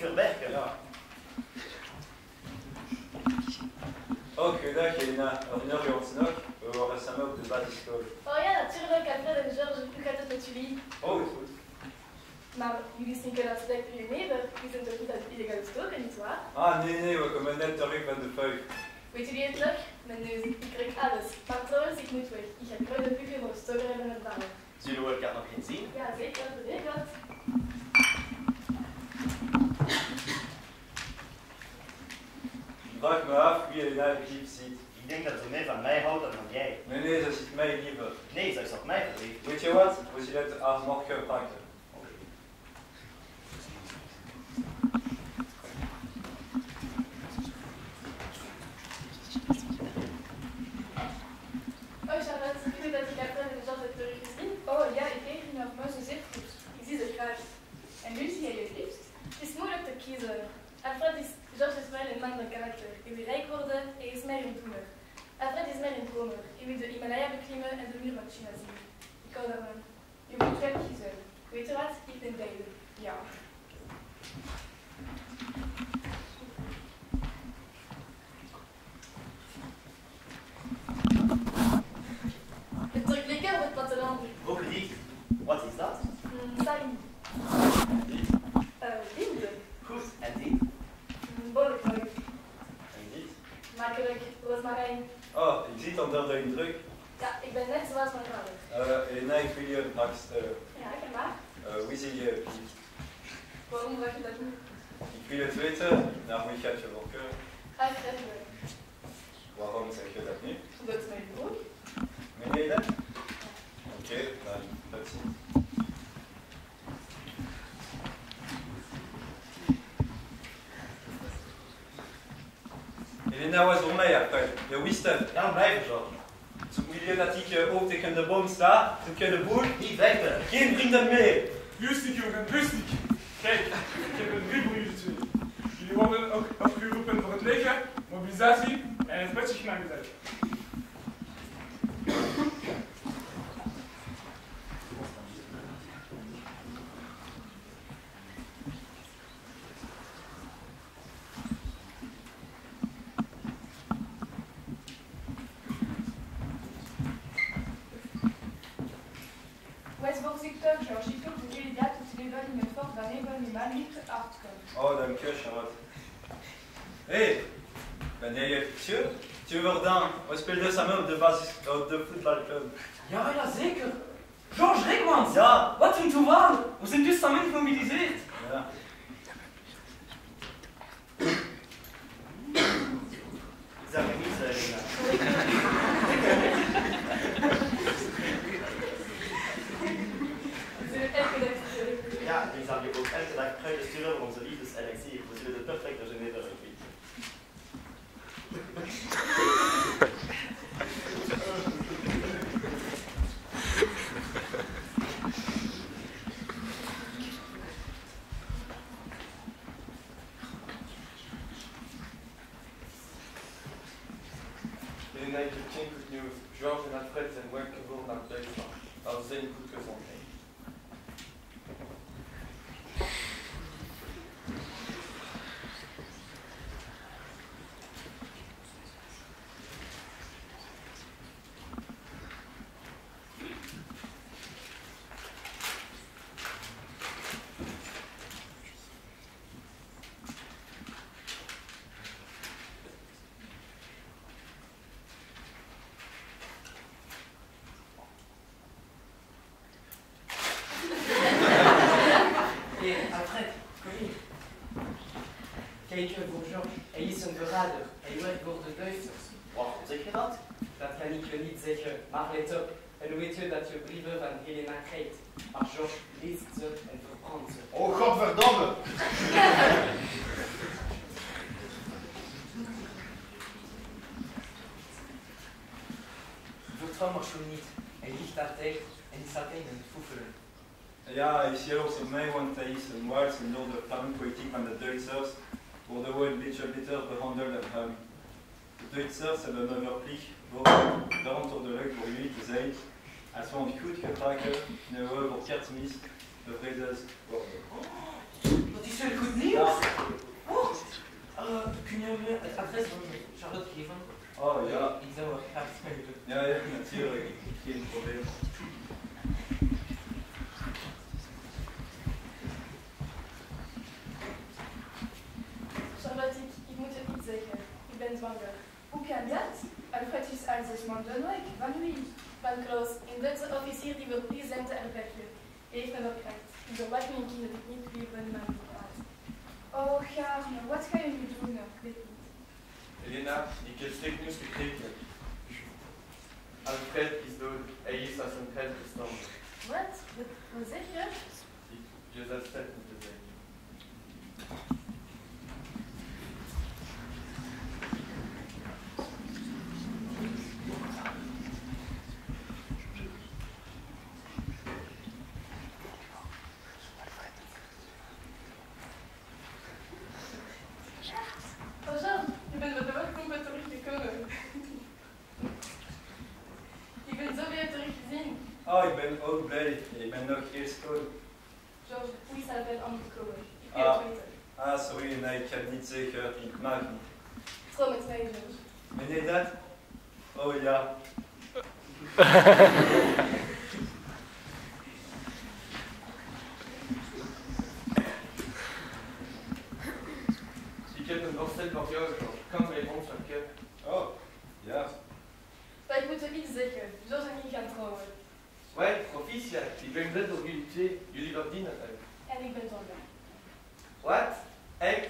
verwerken. Ja. Ook goedendag Elina, herinner je ons nog? We waren samen op de basisschool. Oh ja, natuurlijk, Alfred en George, hoe gaat het met jullie? Oh, goed. Maar jullie stinken dat slecht voor je neven. Jullie zijn toch niet uit illegaal gestoken, nietwaar? Ah, nee, we komen net terug van de vuil. Weet jullie het nog? Mijn neus, ik ruik alles. Maar trouwens, ik moet weg. Ik ga kruiden plukken voor stoker hebben het bouwen. Zullen we elkaar nog eens zien? Ja, zeker, beregeld. Ik vraag me af wie Elina lief ziet. Ik denk dat ze meer van mij houdt dan van jij. Nee, ze ziet mij liever. Nee, zij is op mij verliefd. Weet je wat? We zullen het haar morgen vragen. Oh Charlotte, vind je dat ik Alfred en George heb teruggezien? Oh ja, ik kreeg die nog maar zo zeer goed. Ik zie ze graag. En nu zie jij je liefst? Het is moeilijk te kiezen. George is meer een man van karakter. Hij wil rijk worden, hij is meer een doener. Alfred is meer een dromer. Hij wil de Himalaya beklimmen en de muur van China zien. Ik hou daarvan. Je moet wel kiezen. Weet je wat? Ik ben beide. Ja. Het terugblikken op het platteland. Broccoli. Wat is dat? Salie. Linde. Goed, en die? Behoorlijk leuk. En dit? Makkelijk. Roosmarijn. Oh, ik zit onder de indruk. Ja, ik ben net zoals mijn vader. Elina, ik wil je een vraag stellen. Ja, ik ben waar. Wie zie je lief? Waarom vraag je dat nu? Ik wil het weten, naar wie gaat je voorkeur? Alfred. Waarom zeg je dat niet? Dat is mijn broer. Meen je dat? Oké, dan dat zien. Elina was voor mij Alfred. Je wist het. Ja, dan blijven zo. Wil je dat ik ook tegen de boom sta? Zoek je de boel? Niet vechten. Geen vrienden mee. Rustig jongen, rustig. Kijk, ik heb een brief voor jullie twee. Jullie worden ook opgeroepen voor het leger, mobilisatie en het petje gemaakt zijn. Voorzitter, George, ik hoop dat jullie dat tot jullie wel in het fort van Egon niet uitkomt. Oh, dank je, Charlotte. Hé, ben jij Thieu? Thieu Verdun. We speelden samen op de voetbalclub. Ja, ja, zeker. George Rekmans! Ja. Wat een toeval! We zijn dus samen gemobiliseerd. Ja. Ik zag hem niet zeggen. Ja, ik zal je ook elke dag kruiden sturen voor onze liefdeselixier. We zullen de perfecte Geneve uitvinden. Elina, ik heb geen goed nieuws. George en Alfred zijn weggevoerd naar Duitsland. Dat is een goed gezondheid. Kijk voor George, hij is een verrader. Hij werkt voor de Duitsers. Waarom zeg je dat? Dat kan ik je niet zeggen, maar let op. En weet je dat je brieven van Helena krijgt. Maar George leest ze en verbrandt ze. Oh, godverdomme! Vertrouw maar zo niet. Hij ligt altijd en is altijd aan het foefelen. Ja, hij is jaloers op mij, want hij is een Waals en door de familiepolitiek van de Duitsers worden we een beetje beter behandeld dan hem. De Duitsers hebben een verplicht voor de lucht voor jullie te zijn. Als we ons goed gedragen, kunnen we voor kerstmis bevredigd worden. Wat is veel goed nieuws. Ja. Kun je me het adres van Charlotte geven? Oh ja. Ik zou er graag mee doen. Ja, ja, natuurlijk. Geen probleem. Charlotte, ik moet je iets zeggen. Ik ben zwanger. Hoe kan dat? Alfred is al 6 maanden weg. Van wie? Van Klaus, een Duitse officier die wil presenten en vergen. Hij heeft me verkracht. Ik verwacht mijn kinderen niet weer van mijn verhaal. Oh, Gaarne, wat ga je nu doen? Ik weet niet. Elena, ik heb steeknieuws gekregen. Alfred is dood. Hij is als een held gestorven. Wat? Wat zeg je? Je zou het moeten zeggen. Oh, Jean, je bent met de welkom teruggekomen. Ik ben zo weer teruggezien. Oh, ik ben ook blij. Ik ben nog eerst dood. George, hoe is hij bij omgekomen? Ik wil het weten. Ah, sorry, nee, ik heb niet zeker. Ik mag niet. Trouw met mij, George. Ben je dat? Oh ja. Ik heb een voorstel voor jou, George. Kan mij ons verkennen? Oh, ja. Maar ik moet je iets zeggen. George en ik gaan trouwen. Ouais, proficiat. Ik ben blij door jullie twee. Jullie verdienen het. En ik ben zwanger. Wat? Echt?